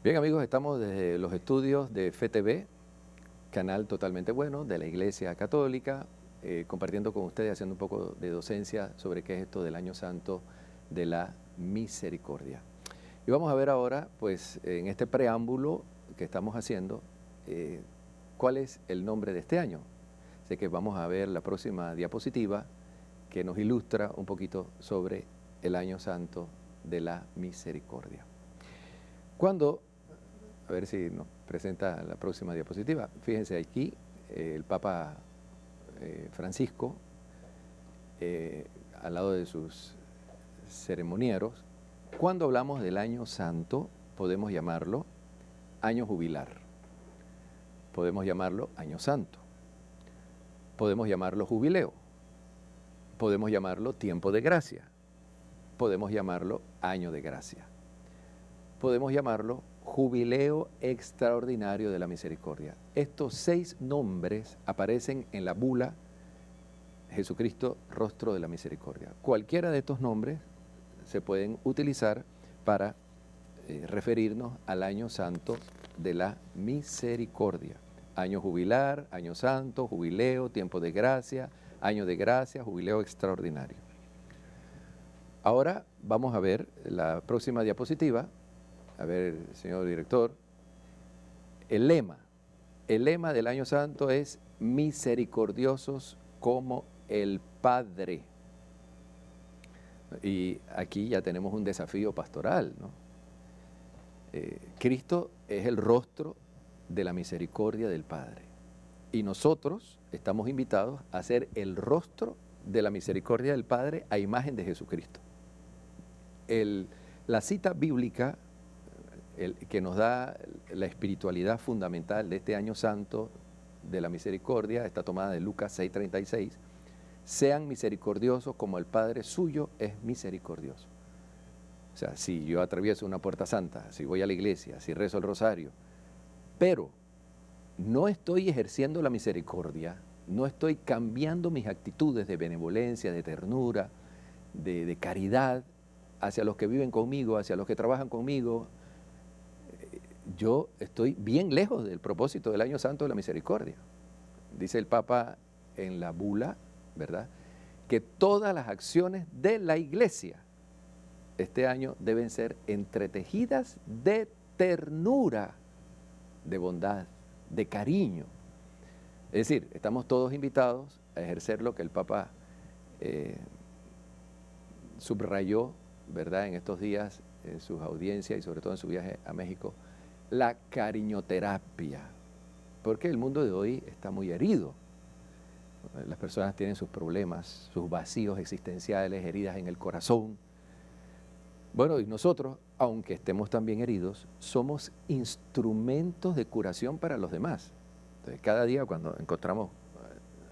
Bien amigos, estamos desde los estudios de FTV, canal totalmente bueno de la Iglesia Católica, compartiendo con ustedes, haciendo un poco de docencia sobre qué es esto del Año Santo de la Misericordia. Y vamos a ver ahora, pues en este preámbulo que estamos haciendo, cuál es el nombre de este año. Así que vamos a ver la próxima diapositiva que nos ilustra un poquito sobre el Año Santo de la Misericordia. Cuando a ver si nos presenta la próxima diapositiva. Fíjense aquí, el Papa Francisco, al lado de sus ceremonieros. Cuando hablamos del año santo, podemos llamarlo año jubilar, podemos llamarlo año santo, podemos llamarlo jubileo, podemos llamarlo tiempo de gracia, podemos llamarlo año de gracia, podemos llamarlo Jubileo Extraordinario de la Misericordia. Estos 6 nombres aparecen en la bula Jesucristo, Rostro de la Misericordia. Cualquiera de estos nombres se pueden utilizar para referirnos al año santo de la misericordia. Año jubilar, año santo, jubileo, tiempo de gracia, año de gracia, jubileo extraordinario. Ahora vamos a ver la próxima diapositiva. A ver, señor director, el lema del año santo es misericordiosos como el Padre. Y aquí ya tenemos un desafío pastoral, ¿no? Cristo es el rostro de la misericordia del Padre. Y nosotros estamos invitados a ser el rostro de la misericordia del Padre a imagen de Jesucristo. La cita bíblica que nos da la espiritualidad fundamental de este año santo de la misericordia está tomada de Lucas 6:36. Sean misericordiosos como el Padre suyo es misericordioso. O sea, si yo atravieso una puerta santa, si voy a la iglesia, si rezo el rosario, pero no estoy ejerciendo la misericordia, no estoy cambiando mis actitudes de benevolencia, de ternura, de caridad hacia los que viven conmigo, hacia los que trabajan conmigo, yo estoy bien lejos del propósito del año santo de la misericordia. Dice el Papa en la bula, ¿verdad?, que todas las acciones de la Iglesia este año deben ser entretejidas de ternura, de bondad, de cariño. Es decir, estamos todos invitados a ejercer lo que el Papa subrayó, ¿verdad?, en estos días, en sus audiencias y sobre todo en su viaje a México, la cariñoterapia, porque el mundo de hoy está muy herido. Las personas tienen sus problemas, sus vacíos existenciales, heridas en el corazón. Bueno, y nosotros, aunque estemos también heridos, somos instrumentos de curación para los demás. Entonces, cada día cuando encontramos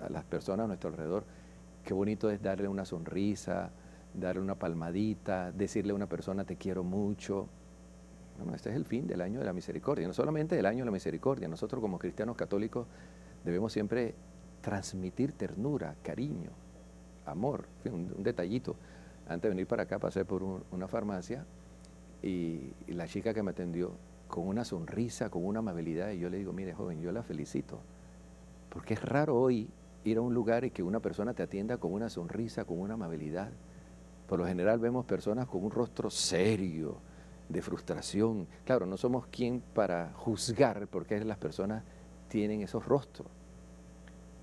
a las personas a nuestro alrededor, qué bonito es darle una sonrisa, darle una palmadita, decirle a una persona te quiero mucho. Bueno, este es el fin del año de la misericordia, no solamente del año de la misericordia. Nosotros como cristianos católicos debemos siempre transmitir ternura, cariño, amor. Un detallito. Antes de venir para acá pasé por una farmacia y la chica que me atendió con una sonrisa, con una amabilidad, y yo le digo, mire joven, yo la felicito, porque es raro hoy ir a un lugar y que una persona te atienda con una sonrisa, con una amabilidad. Por lo general vemos personas con un rostro serio, de frustración. Claro, no somos quien para juzgar por qué las personas tienen esos rostros,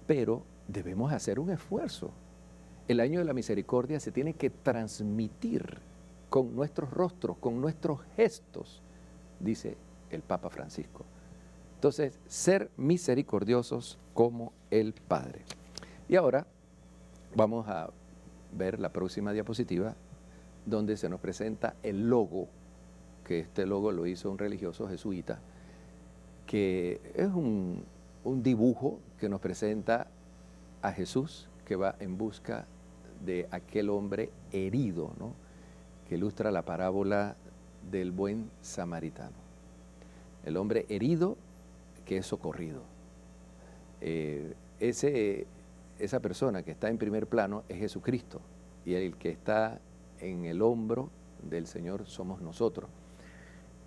pero debemos hacer un esfuerzo. El año de la misericordia se tiene que transmitir con nuestros rostros, con nuestros gestos, dice el Papa Francisco. Entonces, ser misericordiosos como el Padre. Y ahora vamos a ver la próxima diapositiva, donde se nos presenta el logo, que este logo lo hizo un religioso jesuita, que es un dibujo que nos presenta a Jesús que va en busca de aquel hombre herido, ¿no?, que ilustra la parábola del buen samaritano. El hombre herido que es socorrido. Esa persona que está en primer plano es Jesucristo, y el que está en el hombro del Señor somos nosotros.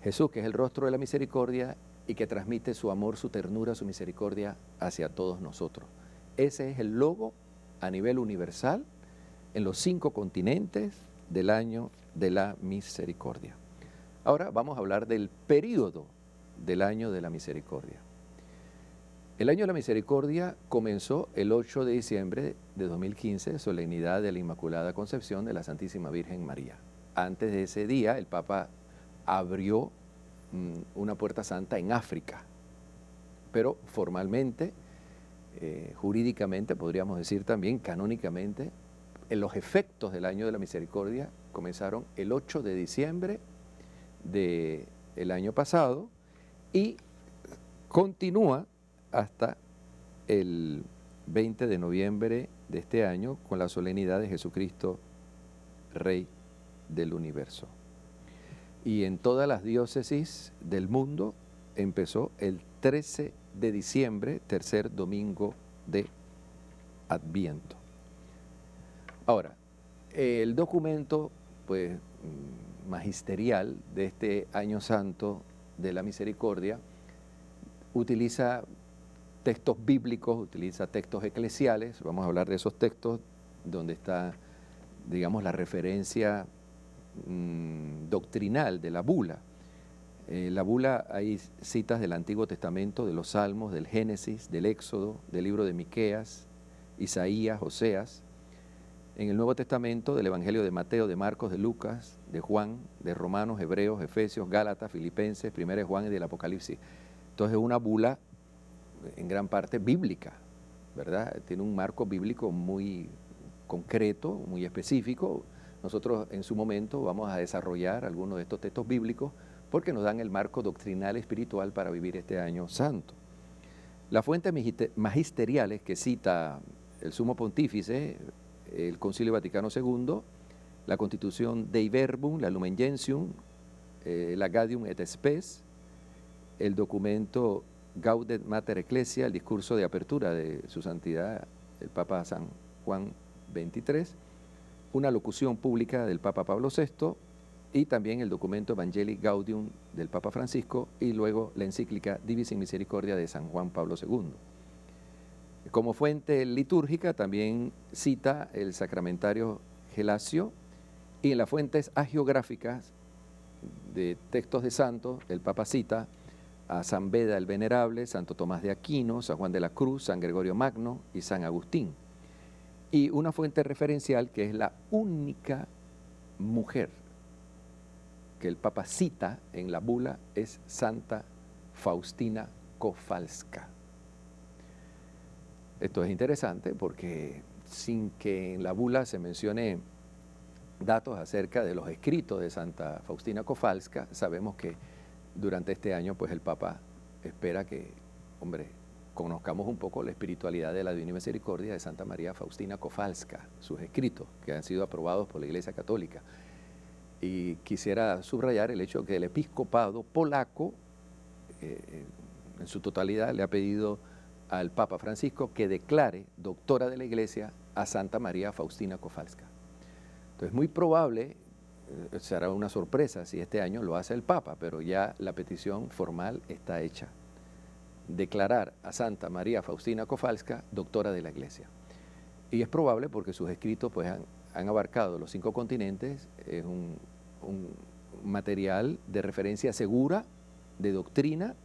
Jesús, que es el rostro de la misericordia y que transmite su amor, su ternura, su misericordia hacia todos nosotros. Ese es el logo a nivel universal en los 5 continentes del año de la misericordia. Ahora vamos a hablar del período del año de la misericordia. El año de la misericordia comenzó el 8 de diciembre de 2015, solemnidad de la Inmaculada Concepción de la Santísima Virgen María. Antes de ese día, el Papa abrió una puerta santa en África, pero formalmente, jurídicamente, podríamos decir también, canónicamente, los efectos del año de la misericordia comenzaron el 8 de diciembre del año pasado y continúa hasta el 20 de noviembre de este año con la solemnidad de Jesucristo, Rey del universo. Y en todas las diócesis del mundo empezó el 13 de diciembre, tercer domingo de Adviento. Ahora, el documento pues, magisterial de este Año Santo de la Misericordia utiliza textos bíblicos, utiliza textos eclesiales. Vamos a hablar de esos textos donde está, digamos, la referencia doctrinal de la bula. La bula, hay citas del Antiguo Testamento, de los Salmos, del Génesis, del Éxodo, del libro de Miqueas, Isaías, Oseas. En el Nuevo Testamento, del Evangelio de Mateo, de Marcos, de Lucas, de Juan, de Romanos, Hebreos, Efesios, Gálatas, Filipenses, 1 Juan y del Apocalipsis. Entonces es una bula en gran parte bíblica, ¿verdad? Tiene un marco bíblico muy concreto, muy específico. Nosotros en su momento vamos a desarrollar algunos de estos textos bíblicos porque nos dan el marco doctrinal espiritual para vivir este año santo. Las fuentes magisteriales que cita el Sumo Pontífice, el Concilio Vaticano II, la Constitución Dei Verbum, la Lumen Gentium, la Gaudium et Spes, el documento Gaudet Mater Ecclesia, el discurso de apertura de su santidad el Papa San Juan XXIII, una locución pública del Papa Pablo VI y también el documento Evangelii Gaudium del Papa Francisco y luego la encíclica Divis in Misericordia de San Juan Pablo II. Como fuente litúrgica también cita el Sacramentario Gelasio y en las fuentes hagiográficas de textos de santos el Papa cita a San Beda el Venerable, Santo Tomás de Aquino, San Juan de la Cruz, San Gregorio Magno y San Agustín. Y una fuente referencial que es la única mujer que el Papa cita en la bula es Santa Faustina Kowalska. Esto es interesante porque sin que en la bula se mencione datos acerca de los escritos de Santa Faustina Kowalska, sabemos que durante este año pues el Papa espera que, conozcamos un poco la espiritualidad de la Divina Misericordia de Santa María Faustina Kowalska, sus escritos que han sido aprobados por la Iglesia Católica. Y quisiera subrayar el hecho que el episcopado polaco en su totalidad le ha pedido al Papa Francisco que declare doctora de la Iglesia a Santa María Faustina Kowalska. Entonces es muy probable, será una sorpresa si este año lo hace el Papa, pero ya la petición formal está hecha. Declarar a Santa María Faustina Kowalska doctora de la Iglesia. Y es probable porque sus escritos pues, han abarcado los 5 continentes, es un material de referencia segura, de doctrina,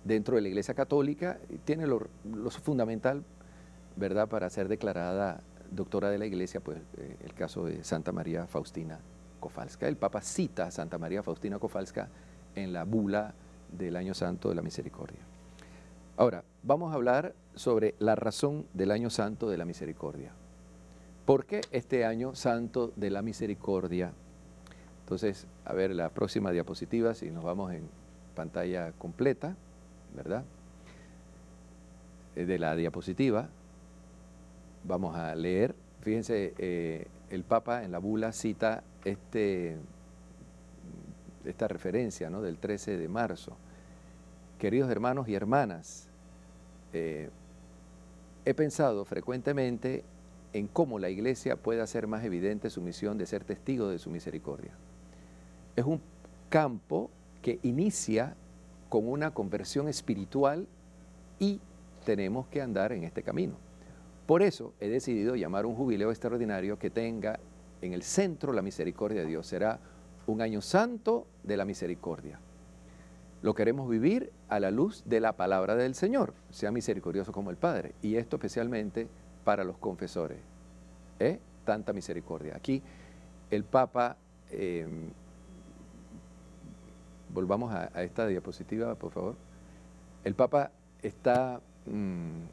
dentro de la Iglesia Católica, y tiene lo fundamental, ¿verdad?, para ser declarada doctora de la Iglesia, pues el caso de Santa María Faustina Kowalska. El Papa cita a Santa María Faustina Kowalska en la bula del Año Santo de la Misericordia. Ahora, vamos a hablar sobre la razón del Año Santo de la Misericordia. ¿Por qué este Año Santo de la Misericordia? Entonces, a ver la próxima diapositiva, si nos vamos en pantalla completa, ¿verdad? De la diapositiva, vamos a leer. Fíjense, el Papa en la bula cita esta referencia, ¿no?, del 13 de marzo. Queridos hermanos y hermanas, he pensado frecuentemente en cómo la Iglesia puede hacer más evidente su misión de ser testigo de su misericordia. Es un campo que inicia con una conversión espiritual y tenemos que andar en este camino. Por eso he decidido llamar un jubileo extraordinario que tenga en el centro la misericordia de Dios. Será un año santo de la misericordia. Lo queremos vivir a la luz de la palabra del Señor. Sea misericordioso como el Padre. Y esto especialmente para los confesores. Tanta misericordia. Aquí el Papa, volvamos a esta diapositiva, por favor. El Papa está en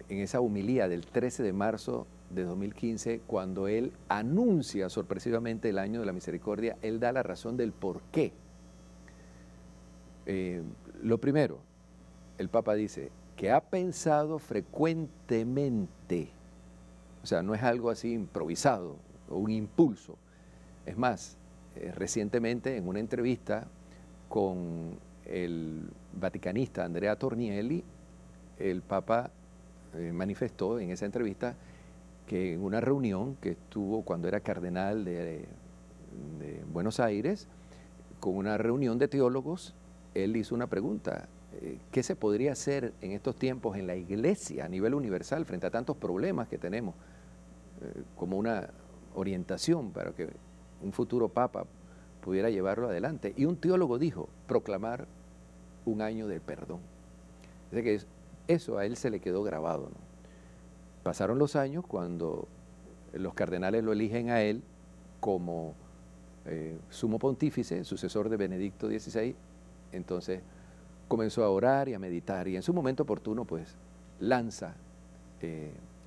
esa homilía del 13 de marzo de 2015, cuando él anuncia sorpresivamente el año de la misericordia, él da la razón del por qué. Lo primero, el Papa dice que ha pensado frecuentemente, o sea, no es algo así improvisado o un impulso. Es más, recientemente en una entrevista con el vaticanista Andrea Tornielli, el Papa manifestó en esa entrevista que en una reunión que estuvo cuando era cardenal de Buenos Aires, con una reunión de teólogos, él hizo una pregunta: ¿qué se podría hacer en estos tiempos en la Iglesia a nivel universal frente a tantos problemas que tenemos, como una orientación para que un futuro Papa pudiera llevarlo adelante? Y un teólogo dijo: proclamar un año del perdón. Es decir, que eso a él se le quedó grabado, ¿no? Pasaron los años, cuando los cardenales lo eligen a él como sumo pontífice, sucesor de Benedicto XVI, entonces comenzó a orar y a meditar, y en su momento oportuno pues lanza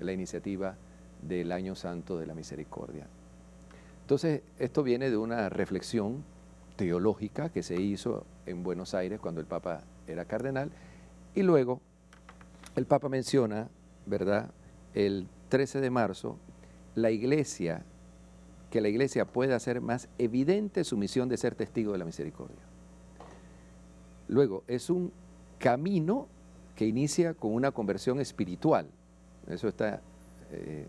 la iniciativa del Año Santo de la Misericordia. Entonces esto viene de una reflexión teológica que se hizo en Buenos Aires cuando el Papa era cardenal, y luego el Papa menciona, ¿verdad?, el 13 de marzo, que la Iglesia pueda hacer más evidente su misión de ser testigo de la misericordia. Luego, es un camino que inicia con una conversión espiritual. Eso está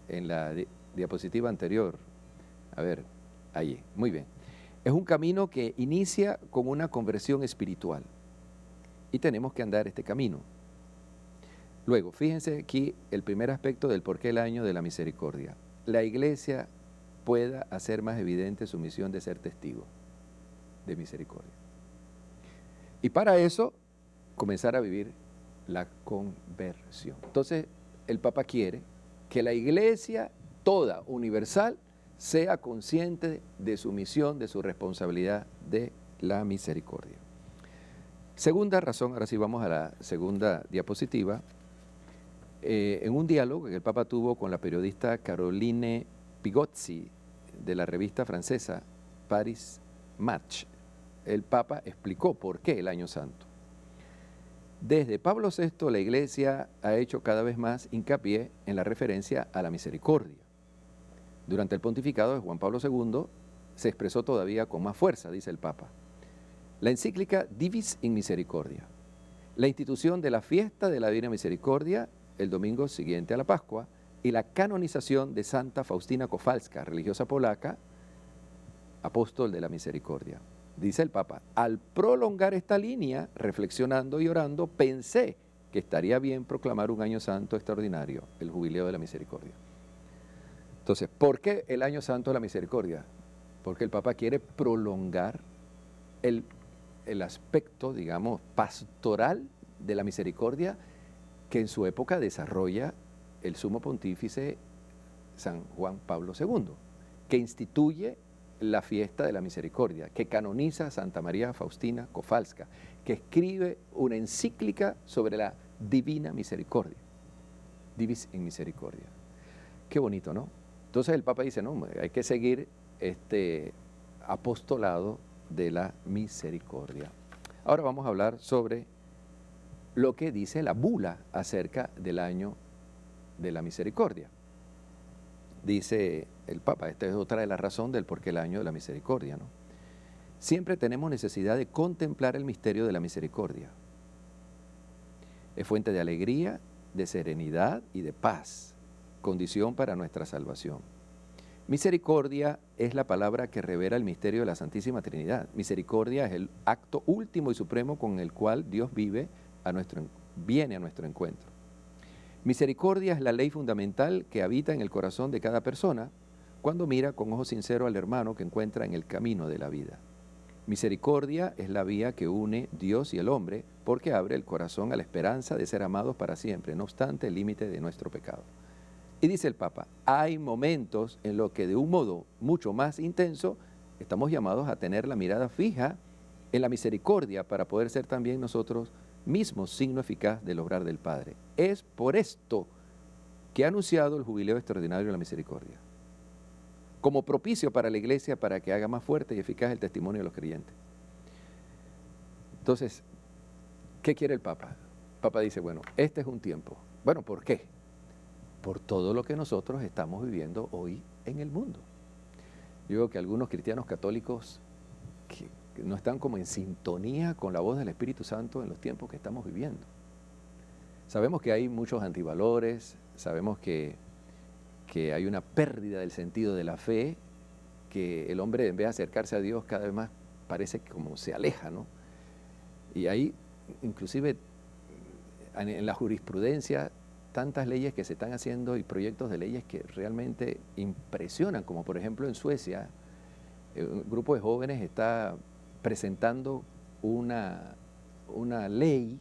en la diapositiva anterior. A ver, allí, muy bien. Es un camino que inicia con una conversión espiritual. Y tenemos que andar este camino. Luego, fíjense aquí el primer aspecto del por qué el año de la misericordia. La Iglesia pueda hacer más evidente su misión de ser testigo de misericordia. Y para eso, comenzar a vivir la conversión. Entonces, el Papa quiere que la Iglesia toda, universal, sea consciente de su misión, de su responsabilidad de la misericordia. Segunda razón, ahora sí vamos a la segunda diapositiva. En un diálogo que el Papa tuvo con la periodista Caroline Pigozzi de la revista francesa Paris Match, el Papa explicó por qué el Año Santo. Desde Pablo VI, la Iglesia ha hecho cada vez más hincapié en la referencia a la misericordia. Durante el pontificado de Juan Pablo II se expresó todavía con más fuerza, dice el Papa. La encíclica Divis in Misericordia, la institución de la fiesta de la Divina Misericordia el domingo siguiente a la Pascua, y la canonización de Santa Faustina Kowalska, religiosa polaca, apóstol de la misericordia. Dice el Papa: al prolongar esta línea, reflexionando y orando, pensé que estaría bien proclamar un año santo extraordinario, el Jubileo de la Misericordia. Entonces, ¿por qué el Año Santo de la Misericordia? Porque el Papa quiere prolongar el aspecto, digamos, pastoral de la misericordia que en su época desarrolla el sumo pontífice San Juan Pablo II, que instituye la fiesta de la misericordia, que canoniza a Santa María Faustina Kowalska, que escribe una encíclica sobre la divina misericordia, Divis in Misericordia. Qué bonito, ¿no? Entonces el Papa dice: no, hay que seguir este apostolado de la misericordia. Ahora vamos a hablar sobre lo que dice la bula acerca del año de la misericordia. Dice el Papa, esta es otra de las razones del por qué el año de la misericordia, ¿no? Siempre tenemos necesidad de contemplar el misterio de la misericordia. Es fuente de alegría, de serenidad y de paz, condición para nuestra salvación. Misericordia es la palabra que revela el misterio de la Santísima Trinidad. Misericordia es el acto último y supremo con el cual Dios viene a nuestro encuentro. Misericordia es la ley fundamental que habita en el corazón de cada persona cuando mira con ojo sincero al hermano que encuentra en el camino de la vida. Misericordia es la vía que une Dios y el hombre porque abre el corazón a la esperanza de ser amados para siempre, no obstante el límite de nuestro pecado. Y dice el Papa, hay momentos en los que de un modo mucho más intenso estamos llamados a tener la mirada fija en la misericordia para poder ser también nosotros mismos signo eficaz del obrar del Padre. Es por esto que ha anunciado el Jubileo Extraordinario de la Misericordia, como propicio para la Iglesia para que haga más fuerte y eficaz el testimonio de los creyentes. Entonces, ¿qué quiere el Papa? El Papa dice, bueno, este es un tiempo. Bueno, ¿por qué? Por todo lo que nosotros estamos viviendo hoy en el mundo. Yo veo que algunos cristianos católicos que no están como en sintonía con la voz del Espíritu Santo en los tiempos que estamos viviendo. Sabemos que hay muchos antivalores, sabemos que hay una pérdida del sentido de la fe, que el hombre en vez de acercarse a Dios cada vez más parece que como se aleja, ¿no? Y hay inclusive en la jurisprudencia tantas leyes que se están haciendo y proyectos de leyes que realmente impresionan, como por ejemplo en Suecia, un grupo de jóvenes está presentando una ley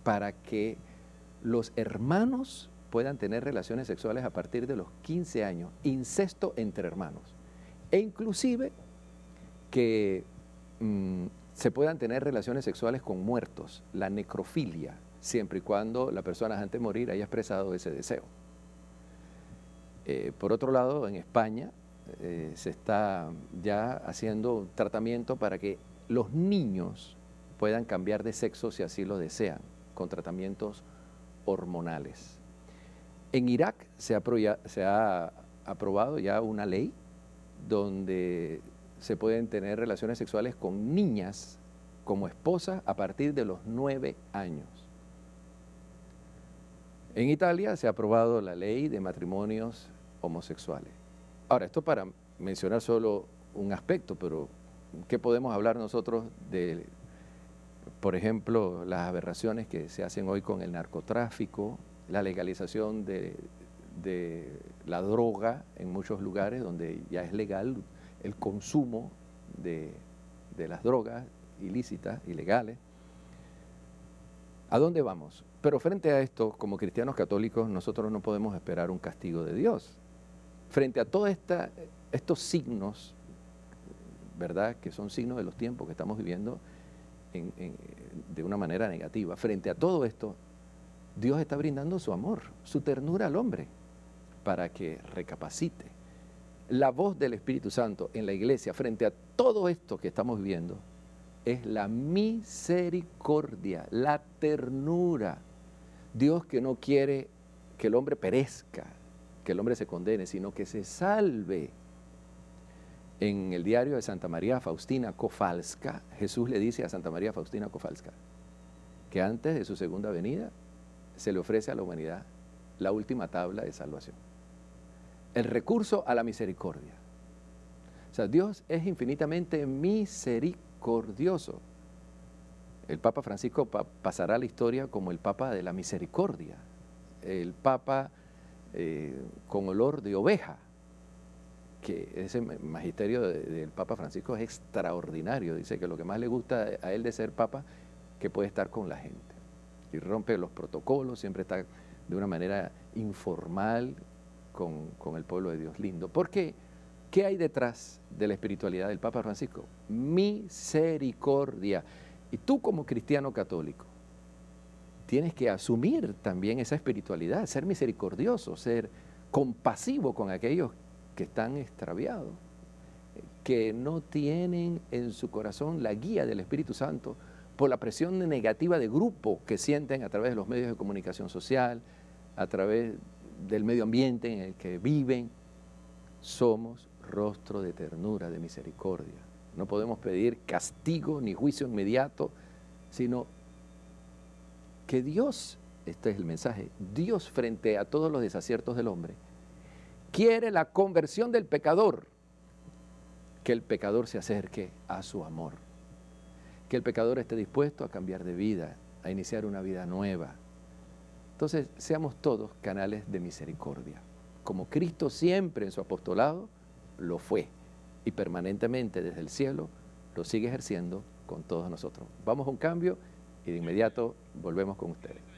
para que los hermanos puedan tener relaciones sexuales a partir de los 15 años, incesto entre hermanos, e inclusive que se puedan tener relaciones sexuales con muertos, la necrofilia, siempre y cuando la persona antes de morir haya expresado ese deseo. Por otro lado, en España se está ya haciendo un tratamiento para que los niños puedan cambiar de sexo si así lo desean, con tratamientos hormonales. En Irak se ha aprobado ya una ley donde se pueden tener relaciones sexuales con niñas como esposas a partir de los 9 años. En Italia se ha aprobado la ley de matrimonios homosexuales. Ahora, esto para mencionar solo un aspecto, pero ¿qué podemos hablar nosotros de, por ejemplo, las aberraciones que se hacen hoy con el narcotráfico, la legalización de la droga en muchos lugares donde ya es legal el consumo de las drogas ilícitas, ilegales? ¿A dónde vamos? Pero frente a esto, como cristianos católicos, nosotros no podemos esperar un castigo de Dios. Frente a todos estos signos, ¿verdad?, que son signos de los tiempos que estamos viviendo de una manera negativa, frente a todo esto, Dios está brindando su amor, su ternura al hombre, para que recapacite. La voz del Espíritu Santo en la iglesia, frente a todo esto que estamos viviendo, es la misericordia, la ternura. Dios que no quiere que el hombre perezca, que el hombre se condene, sino que se salve. En el diario de Santa María Faustina Kowalska, Jesús le dice a Santa María Faustina Kowalska que antes de su segunda venida se le ofrece a la humanidad la última tabla de salvación, el recurso a la misericordia. O sea, Dios es infinitamente misericordioso. El Papa Francisco pasará a la historia como el Papa de la misericordia, el Papa con olor de oveja, que ese magisterio del Papa Francisco es extraordinario. Dice que lo que más le gusta a él de ser Papa, que puede estar con la gente y rompe los protocolos, siempre está de una manera informal con el pueblo de Dios. Lindo. ¿Por qué? ¿Qué hay detrás de la espiritualidad del Papa Francisco? Misericordia. Y tú como cristiano católico tienes que asumir también esa espiritualidad, ser misericordioso, ser compasivo con aquellos que están extraviados, que no tienen en su corazón la guía del Espíritu Santo por la presión negativa de grupo que sienten a través de los medios de comunicación social, a través del medio ambiente en el que viven. Somos rostro de ternura, de misericordia. No podemos pedir castigo ni juicio inmediato, sino que Dios, este es el mensaje, Dios frente a todos los desaciertos del hombre, quiere la conversión del pecador, que el pecador se acerque a su amor, que el pecador esté dispuesto a cambiar de vida, a iniciar una vida nueva. Entonces, seamos todos canales de misericordia, como Cristo siempre en su apostolado lo fue y permanentemente desde el cielo lo sigue ejerciendo con todos nosotros. Vamos a un cambio y de inmediato volvemos con ustedes.